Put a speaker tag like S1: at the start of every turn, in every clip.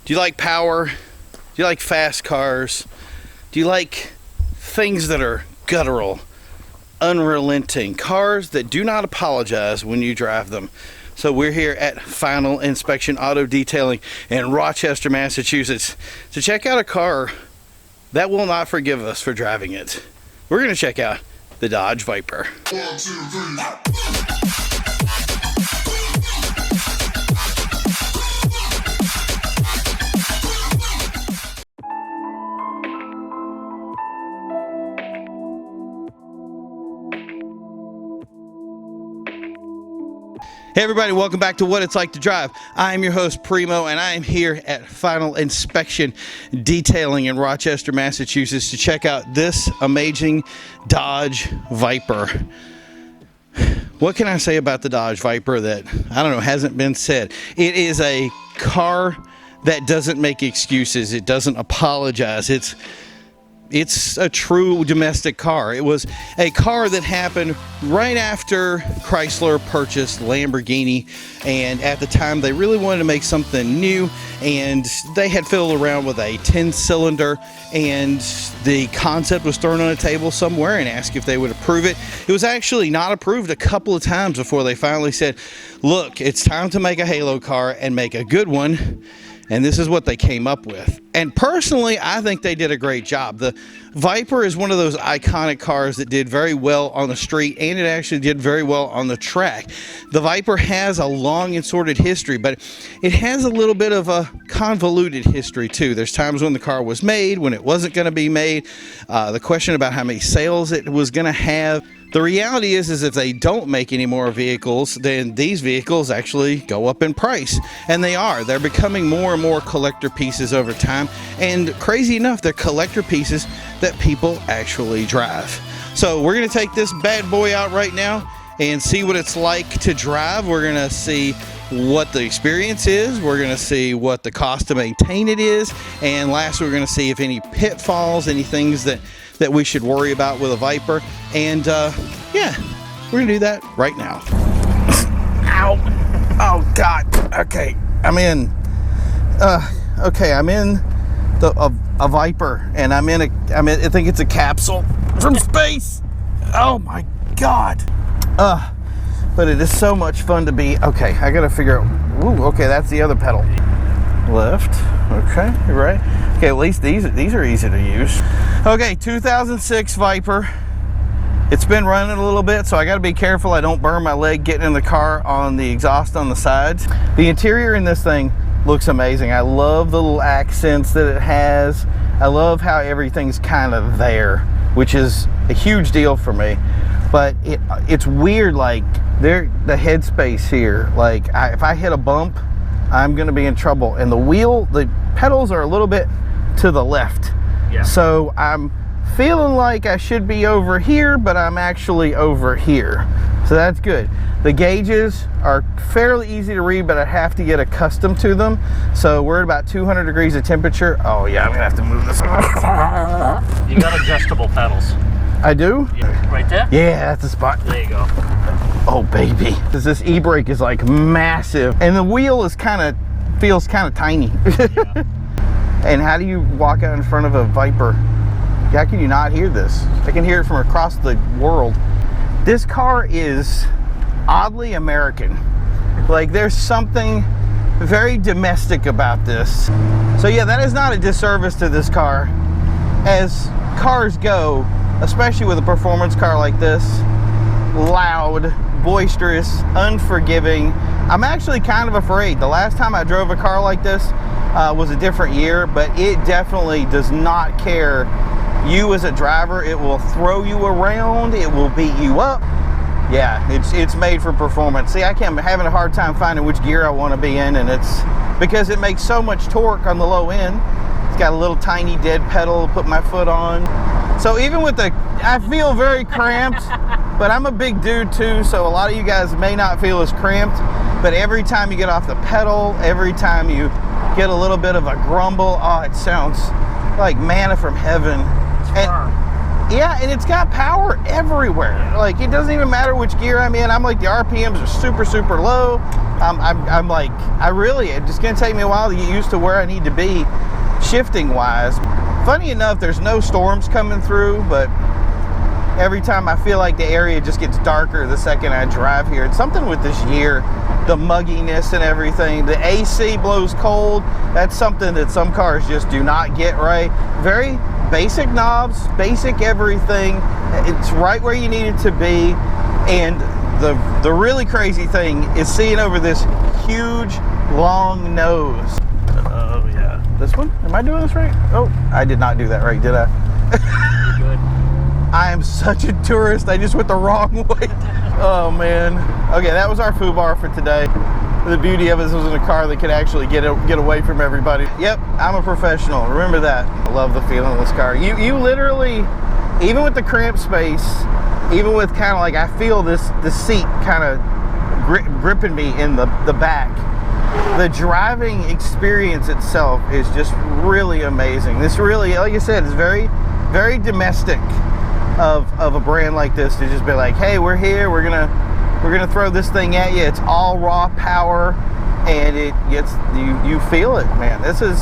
S1: Do you like power? Do you like fast cars? Do you like things that are guttural, unrelenting, cars that do not apologize when you drive them? So we're here at Final Inspection Auto Detailing in Rochester, Massachusetts to check out a car that will not forgive us for driving it. We're going to check out the Dodge Viper. 1, 2, 3. Hey everybody, welcome back to What It's Like to Drive. I am your host Primo, and I am here at Final Inspection Detailing in Rochester, Massachusetts to check out this amazing Dodge Viper. What can I say about the Dodge Viper that, I don't know, hasn't been said? It is a car that doesn't make excuses. It doesn't apologize. It's a true domestic car. It was a car that happened right after Chrysler purchased Lamborghini, and at the time they really wanted to make something new, and they had fiddled around with a 10-cylinder, and the concept was thrown on a table somewhere and asked if they would approve it. It was actually not approved a couple of times before they finally said, look, it's time to make a halo car and make a good one. And this is what they came up with. And personally, I think they did a great job. The Viper is one of those iconic cars that did very well on the street, and it actually did very well on the track. The Viper has a long and sordid history, but it has a little bit of a convoluted history too. There's times when the car was made, when it wasn't going to be made, the question about how many sales it was going to have. The reality is if they don't make any more vehicles, then these vehicles actually go up in price. And they are. They're becoming more and more collector pieces over time. And crazy enough, they're collector pieces that people actually drive. So we're going to take this bad boy out right now and see what it's like to drive. We're going to see what the experience is. We're going to see what the cost to maintain it is. And last, we're going to see if any pitfalls, any things that we should worry about with a Viper. And yeah, we're gonna do that right now. Ow! Oh God! Okay, I'm in. I'm in a Viper, and I think it's a capsule from space. Oh my God! But it is so much fun to be. Okay, I gotta figure out. Ooh, okay, that's the other pedal. Left. Okay, you're right. Okay, at least these are easy to use. Okay, 2006 Viper. It's been running a little bit, so I got to be careful I don't burn my leg getting in the car on the exhaust on the sides. The interior in this thing looks amazing. I love the little accents that it has. I love how everything's kind of there, which is a huge deal for me. But it's weird, like the headspace here. Like if I hit a bump, I'm going to be in trouble. And the pedals are a little bit to the left. Yeah. So I'm feeling like I should be over here, but I'm actually over here. So that's good. The gauges are fairly easy to read, but I have to get accustomed to them. So we're at about 200 degrees of temperature. Oh yeah, I'm going to have to move this.
S2: You got adjustable pedals.
S1: I do?
S2: Yeah, right there?
S1: Yeah, that's the spot.
S2: There you go.
S1: Oh baby. This e-brake is like massive, and the wheel is feels kind of tiny. Yeah. And how do you walk out in front of a Viper? How can you not hear this? I can hear it from across the world. This car is oddly American. Like there's something very domestic about this. So yeah, that is not a disservice to this car. As cars go, especially with a performance car like this, loud, boisterous, unforgiving. I'm actually kind of afraid. The last time I drove a car like this was a different year, but it definitely does not care. You as a driver, it will throw you around, it will beat you up. Yeah, it's made for performance. See, I'm having a hard time finding which gear I want to be in, and it's because it makes so much torque on the low end. It's got a little tiny dead pedal to put my foot on. So even with I feel very cramped, but I'm a big dude too, so a lot of you guys may not feel as cramped, but every time you get off the pedal, every time you get a little bit of a grumble, oh, it sounds like manna from heaven. Yeah, and it's got power everywhere. Like, it doesn't even matter which gear I'm in. I'm like, the RPMs are super, super low. I'm like, it's just gonna take me a while to get used to where I need to be shifting wise. Funny enough, there's no storms coming through, but every time I feel like the area just gets darker the second I drive here. It's something with this year, the mugginess and everything. The AC blows cold. That's something that some cars just do not get right. Very basic knobs, basic everything. It's right where you need it to be. And the really crazy thing is seeing over this huge, long nose. Oh yeah. This one? Am I doing this right? Oh, I did not do that right, did I?
S2: You're good.
S1: I am such a tourist. I just went the wrong way. Oh man. Okay, that was our foobar for today. The beauty of it was in a car that could actually get away from everybody. Yep, I'm a professional. Remember that. I love the feeling of this car. You literally, even with the cramped space, even with kind of like, I feel the seat kind of gripping me in the back. The driving experience itself is just really amazing. This really, like I said, is very, very domestic of a brand like this, to just be like, hey, we're here, we're gonna throw this thing at you. It's all raw power, and it gets you feel it, man. This is,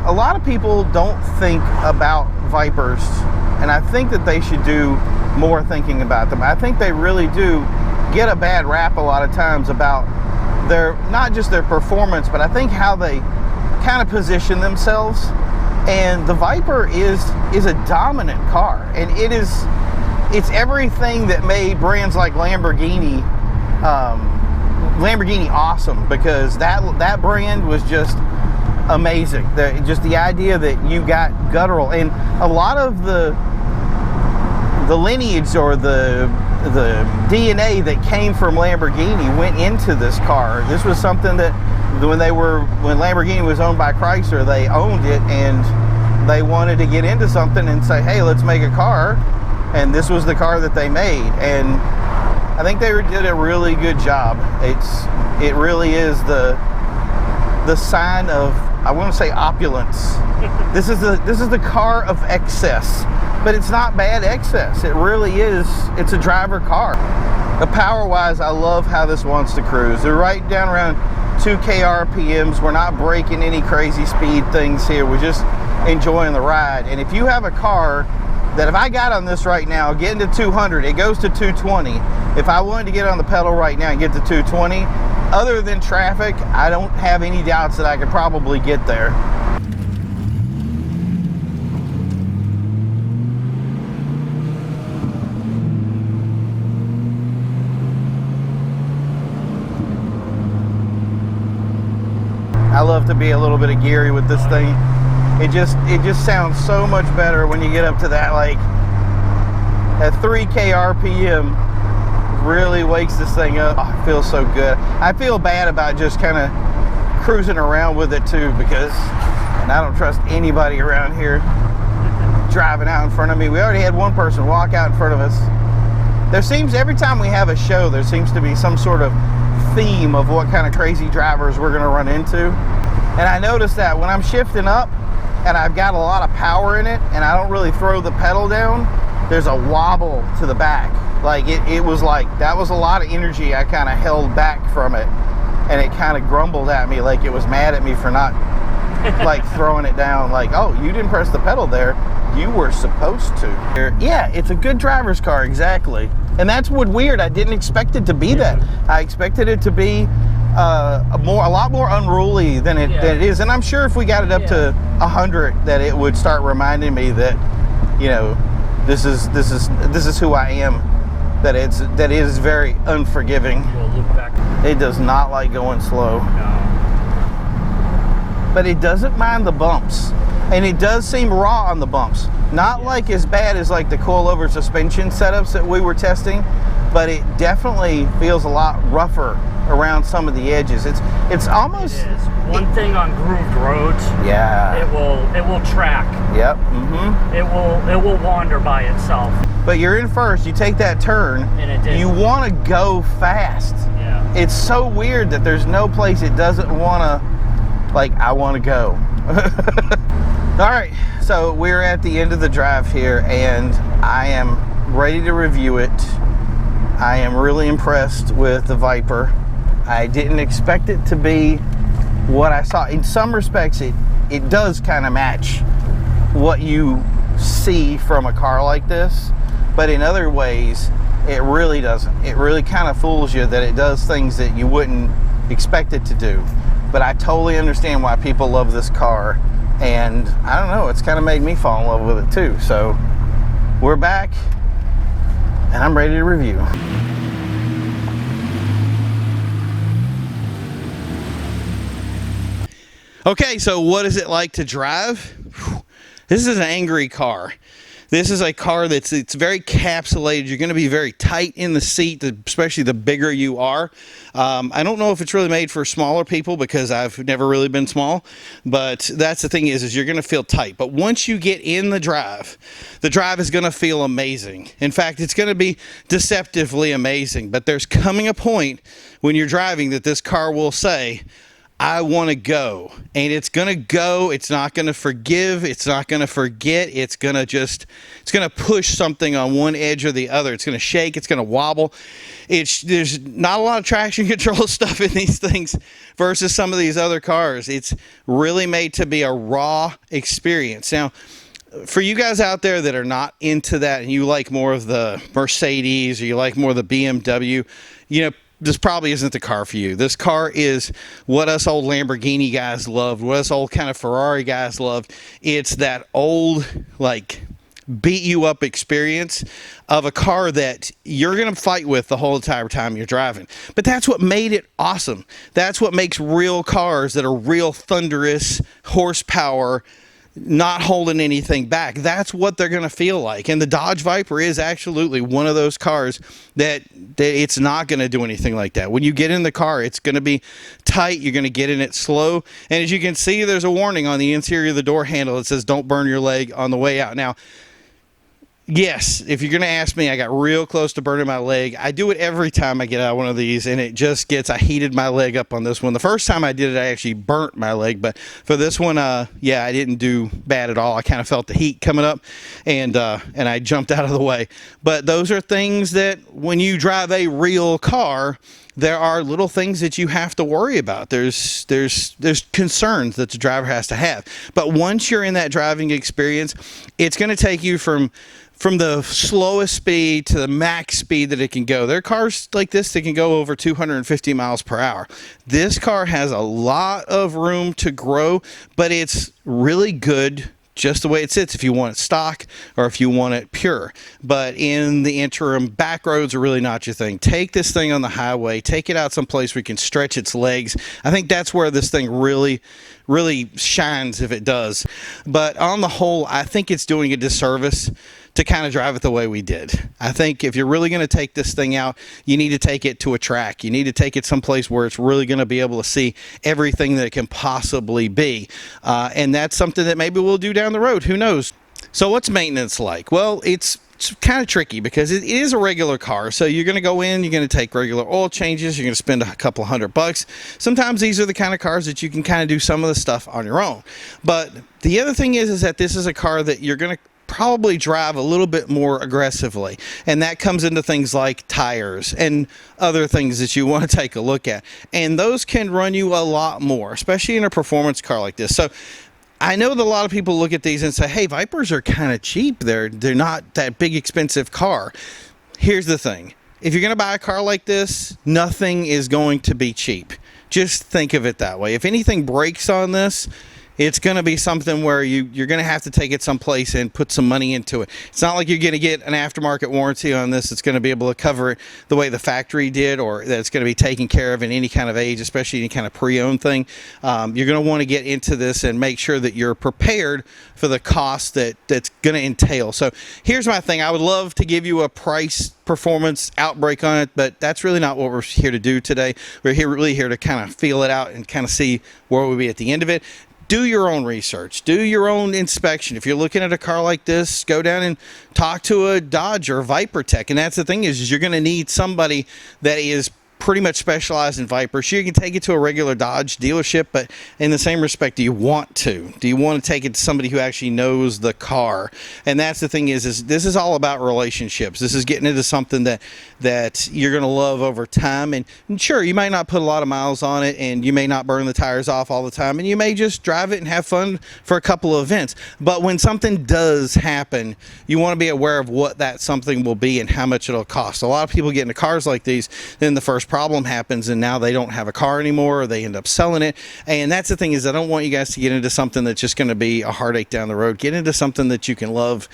S1: a lot of people don't think about Vipers, and I think that they should do more thinking about them. I think they really do get a bad rap a lot of times about their, not just their performance, but I think how they kind of position themselves. And the Viper is a dominant car, and it's everything that made brands like Lamborghini awesome, because that brand was just amazing. Just the idea that you got guttural, and a lot of the lineage or the DNA that came from Lamborghini went into this car. This was something that when Lamborghini was owned by Chrysler, they owned it, and they wanted to get into something and say, hey, let's make a car, and this was the car that they made. And I think they did a really good job. It really is the sign of, I want to say, opulence. This is the car of excess, but it's not bad excess. It really is. It's a driver car. The power wise, I love how this wants to cruise. They're right down around 2K RPMs. We're not breaking any crazy speed things here. We're just enjoying the ride. And if you have a car that, if I got on this right now, getting to 200, it goes to 220. If I wanted to get on the pedal right now and get to 220, other than traffic, I don't have any doubts that I could probably get there. I love to be a little bit of geary with this thing. It just sounds so much better when you get up to that, like, at 3K RPM. Really wakes this thing up. Oh, it feels so good. I feel bad about just kind of cruising around with it too, because, and I don't trust anybody around here driving out in front of me. We already had one person walk out in front of us. There seems, every time we have a show, there seems to be some sort of theme of what kind of crazy drivers we're going to run into. And I noticed that when I'm shifting up and I've got a lot of power in it and I don't really throw the pedal down, there's a wobble to the back. Like it was like, that was a lot of energy I kind of held back from it, and it kind of grumbled at me like it was mad at me for not like throwing it down, like, oh, you didn't press the pedal there, you were supposed to. Yeah, it's a good driver's car, exactly. And that's what weird, I didn't expect it to be that. I expected it to be a lot more unruly than it is. And I'm sure if we got it up to 100, that it would start reminding me that, you know, this is who I am. That it is very unforgiving. It does not like going slow.
S2: No.
S1: But it doesn't mind the bumps, and it does seem raw on the bumps. Not like as bad as like the coilover suspension setups that we were testing, but it definitely feels a lot rougher around some of the edges. It's almost,
S2: it is. One thing on grooved roads,
S1: yeah,
S2: it will track.
S1: Yep. Mm-hmm.
S2: It will wander by itself.
S1: But you're in first, you take that turn,
S2: and it didn't.
S1: You want to go fast.
S2: Yeah.
S1: It's so weird that there's no place it doesn't want to, like, I want to go. All right, so we're at the end of the drive here, and I am ready to review it. I am really impressed with the Viper. I didn't expect it to be what I saw. In some respects, it does kind of match what you see from a car like this, but in other ways, it really doesn't. It really kind of fools you that it does things that you wouldn't expect it to do. But I totally understand why people love this car, and I don't know, it's kind of made me fall in love with it too. So we're back, and I'm ready to review. Okay, so what is it like to drive? This is an angry car. This is a car it's very capsulated. You're going to be very tight in the seat, especially the bigger you are. I don't know if it's really made for smaller people because I've never really been small, but that's the thing is you're going to feel tight. But once you get in the drive is going to feel amazing. In fact, it's going to be deceptively amazing. But there's coming a point when you're driving that this car will say, I want to go, and it's going to go. It's not going to forgive. It's not going to forget. It's going to push something on one edge or the other. It's going to shake. It's going to wobble. There's not a lot of traction control stuff in these things versus some of these other cars. It's really made to be a raw experience. Now, for you guys out there that are not into that and you like more of the Mercedes or you like more of the BMW, this probably isn't the car for you. This car is what us old Lamborghini guys loved, what us old kind of Ferrari guys loved. It's that old, beat you up experience of a car that you're going to fight with the whole entire time you're driving. But that's what made it awesome. That's what makes real cars that are real thunderous horsepower, not holding anything back. That's what they're going to feel like. And the Dodge Viper is absolutely one of those cars that it's not going to do anything like that. When you get in the car, it's going to be tight. You're going to get in it slow. And as you can see, there's a warning on the interior of the door handle that says don't burn your leg on the way out. Now, yes, if you're going to ask me, I got real close to burning my leg. I do it every time I get out of one of these, and I heated my leg up on this one. The first time I did it, I actually burnt my leg, but for this one, I didn't do bad at all. I kind of felt the heat coming up, and I jumped out of the way. But those are things that when you drive a real car, there are little things that you have to worry about. There's concerns that the driver has to have. But once you're in that driving experience, it's going to take you from the slowest speed to the max speed that it can go. There are cars like this that can go over 250 miles per hour. This car has a lot of room to grow, but it's really good just the way it sits if you want it stock or if you want it pure. But in the interim, back roads are really not your thing. Take this thing on the highway, take it out someplace where you can stretch its legs. I think that's where this thing really shines if it does. But on the whole, I think it's doing a disservice to kind of drive it the way we did. I think if you're really going to take this thing out, you need to take it to a track. You need to take it someplace where it's really going to be able to see everything that it can possibly be. And that's something that maybe we'll do down the road. Who knows? So what's maintenance like? Well, it's kind of tricky because it is a regular car. So you're going to go in, you're going to take regular oil changes, you're going to spend a couple $100. Sometimes these are the kind of cars that you can kind of do some of the stuff on your own. But the other thing is that this is a car that you're going to probably drive a little bit more aggressively, and that comes into things like tires and other things that you want to take a look at, and those can run you a lot more, especially in a performance car like this. So I know that a lot of people look at these and say, hey, Vipers are kind of cheap, they're not that big expensive car. Here's the thing, if you're going to buy a car like this, nothing is going to be cheap. Just think of it that way. If anything breaks on this, it's going to be something where you're going to have to take it someplace and put some money into it. It's not like you're going to get an aftermarket warranty on this. It's going to be able to cover it the way the factory did, or that it's going to be taken care of in any kind of age, especially any kind of pre-owned thing. You're going to want to get into this and make sure that you're prepared for the cost that's going to entail. So here's my thing. I would love to give you a price performance outbreak on it, but that's really not what we're here to do today. We're really here to kind of feel it out and kind of see where we'll be at the end of it. Do your own research. Do your own inspection. If you're looking at a car like this, go down and talk to a Dodge or a Viper tech. And that's the thing is you're going to need somebody that is pretty much specialize in Viper. Sure, you can take it to a regular Dodge dealership, but in the same respect, do you want to? Do you want to take it to somebody who actually knows the car? And that's the thing is this is all about relationships. This is getting into something that you're going to love over time. And sure, you might not put a lot of miles on it, and you may not burn the tires off all the time, and you may just drive it and have fun for a couple of events. But when something does happen, you want to be aware of what that something will be and how much it'll cost. A lot of people get into cars like these, then the first problem happens and now they don't have a car anymore, or they end up selling it. And that's the thing is I don't want you guys to get into something that's just going to be a heartache down the road. Get into something that you can love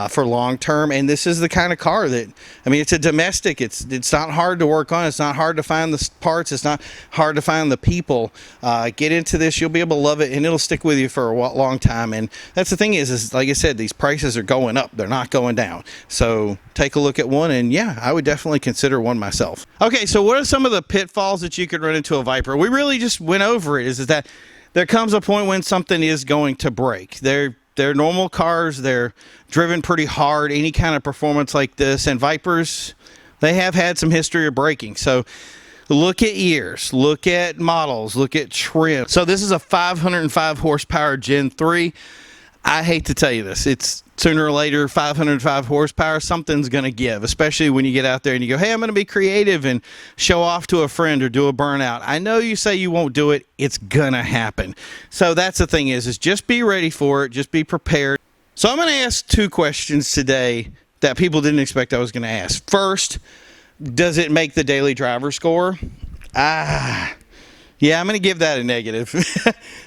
S1: for long term. And this is the kind of car that, I mean, it's a domestic. It's not hard to work on. It's not hard to find the parts. It's not hard to find the people. Get into this. You'll be able to love it, and it'll stick with you for a long time. And that's the thing is like I said, these prices are going up. They're not going down. So take a look at one, and yeah, I would definitely consider one myself. Okay, so what are some of the pitfalls that you could run into a Viper? We really just went over it, is that there comes a point when something is going to break. They're normal cars. They're driven pretty hard, any kind of performance like this, and Vipers, they have had some history of breaking. So look at years, look at models, look at trim. So this is a 505 horsepower Gen 3. I hate to tell you this, it's sooner or later 505 horsepower, something's going to give, especially when you get out there and you go, hey, I'm going to be creative and show off to a friend or do a burnout. I know you say you won't do it, it's going to happen. So that's the thing is just be ready for it, just be prepared. So I'm going to ask two questions today that people didn't expect I was going to ask. First, does it make the daily driver score? Yeah, I'm going to give that a negative.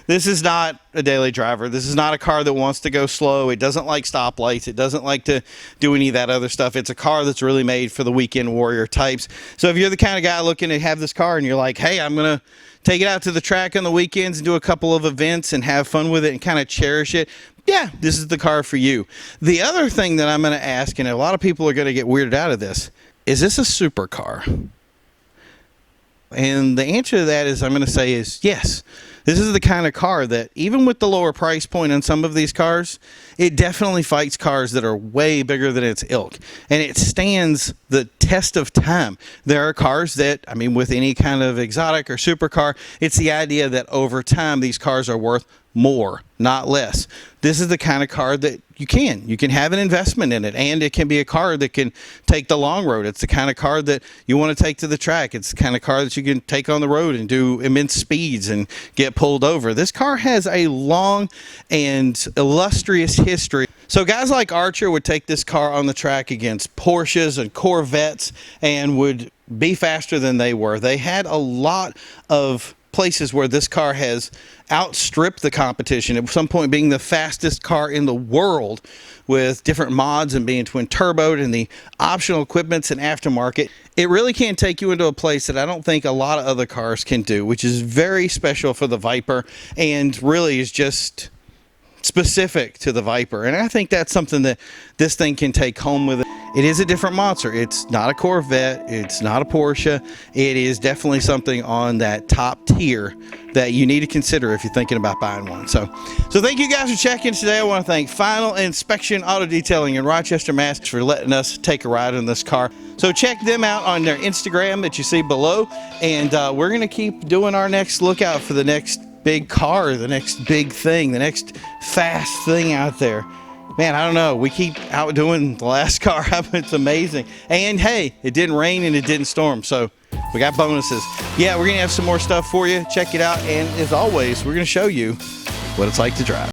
S1: This is not a daily driver. This is not a car that wants to go slow. It doesn't like stoplights. It doesn't like to do any of that other stuff. It's a car that's really made for the weekend warrior types. So if you're the kind of guy looking to have this car and you're like, hey, I'm going to take it out to the track on the weekends and do a couple of events and have fun with it and kind of cherish it, yeah, this is the car for you. The other thing that I'm going to ask, and a lot of people are going to get weirded out of this, is this a supercar? And the answer to that is I'm going to say is yes. This is the kind of car that even with the lower price point on some of these cars, it definitely fights cars that are way bigger than its ilk. And it stands the test of time. There are cars that, I mean, with any kind of exotic or supercar, it's the idea that over time these cars are worth more, not less. This is the kind of car that you can have an investment in it, and it can be a car that can take the long road. It's the kind of car that you want to take to the track. It's the kind of car that you can take on the road and do immense speeds and get pulled over. This car has a long and illustrious history. So guys like Archer would take this car on the track against Porsches and Corvettes and would be faster than they were. They had a lot of places where this car has outstripped the competition, at some point being the fastest car in the world with different mods and being twin turboed and the optional equipments and aftermarket. It really can take you into a place that I don't think a lot of other cars can do, which is very special for the Viper and really is just specific to the Viper. And I think that's something that this thing can take home with it. It is a different monster. It's not a Corvette. It's not a Porsche. It is definitely something on that top tier that you need to consider if you're thinking about buying one. So thank you guys for checking today. I want to thank Final Inspection Auto Detailing in Rochester, Mass for letting us take a ride in this car. So check them out on their Instagram that you see below. And we're going to keep doing our next lookout for the next big car, the next big thing, the next fast thing out there. Man, I don't know. We keep outdoing the last car. It's amazing. And hey, it didn't rain and it didn't storm, so we got bonuses. Yeah, we're going to have some more stuff for you. Check it out. And as always, we're going to show you what it's like to drive.